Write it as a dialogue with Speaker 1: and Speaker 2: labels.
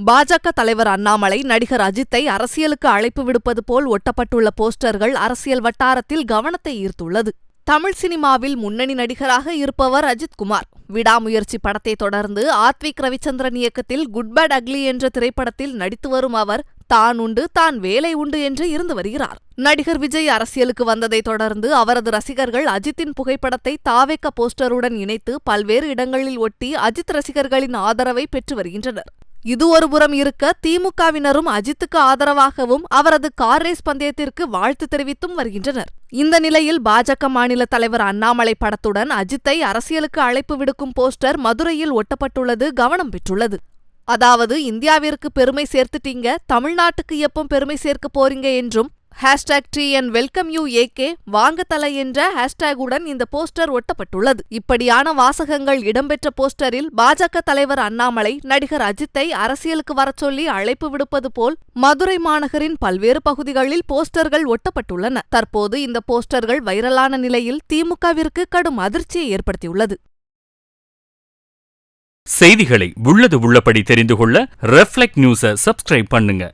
Speaker 1: பாஜக தலைவர் அண்ணாமலை நடிகர் அஜித்தை அரசியலுக்கு அழைப்பு விடுப்பது போல் ஒட்டப்பட்டுள்ள போஸ்டர்கள் அரசியல் வட்டாரத்தில் கவனத்தை ஈர்த்துள்ளது. தமிழ் சினிமாவில் முன்னணி நடிகராக இருப்பவர் அஜித்குமார். விடாமுயற்சி படத்தை தொடர்ந்து ஆத்விக் ரவிச்சந்திரன் இயக்கத்தில் குட் பேட் அக்லி என்ற திரைப்படத்தில் நடித்து வரும் அவர் தான் உண்டு தான் வேலை உண்டு என்று இருந்து வருகிறார். நடிகர் விஜய் அரசியலுக்கு வந்ததை தொடர்ந்து அவரது ரசிகர்கள் அஜித்தின் புகைப்படத்தை தாவேக்க போஸ்டருடன் இணைத்து பல்வேறு இடங்களில் ஒட்டி அஜித் ரசிகர்களின் ஆதரவை பெற்று வருகின்றனர். இது ஒருபுறம் இருக்க, திமுகவினரும் அஜித்துக்கு ஆதரவாகவும் அவரது கார் ரேஸ் பந்தயத்திற்கு வாழ்த்து தெரிவித்தும் வருகின்றனர். இந்த நிலையில் பாஜக மாநில தலைவர் அண்ணாமலை படத்துடன் அஜித்தை அரசியலுக்கு அழைப்பு விடுக்கும் போஸ்டர் மதுரையில் ஒட்டப்பட்டுள்ளது கவனம் பெற்றுள்ளது. அதாவது, இந்தியாவிற்கு பெருமை சேர்த்துட்டீங்க, தமிழ்நாட்டுக்கு எப்போ பெருமை சேர்க்க போறீங்க என்றும் #TNWelcomeYouAK வாங்க தல என்ற ஹேஷ்டேகுடன் இந்த போஸ்டர் ஒட்டப்பட்டுள்ளது. இப்படியான வாசகங்கள் இடம்பெற்ற போஸ்டரில் பாஜக தலைவர் அண்ணாமலை நடிகர் அஜித்தை அரசியலுக்கு வரச்சொல்லி அழைப்பு விடுப்பது போல் மதுரை மாநகரின் பல்வேறு பகுதிகளில் போஸ்டர்கள் ஒட்டப்பட்டுள்ளன. தற்போது இந்த போஸ்டர்கள் வைரலான நிலையில் திமுகவிற்கு கடும் அதிர்ச்சியை ஏற்படுத்தியுள்ளது.
Speaker 2: செய்திகளை உள்ளது உள்ளபடி தெரிந்து கொள்ள ரெஃப்ளெக்ட் நியூஸை சப்ஸ்கிரைப் பண்ணுங்க.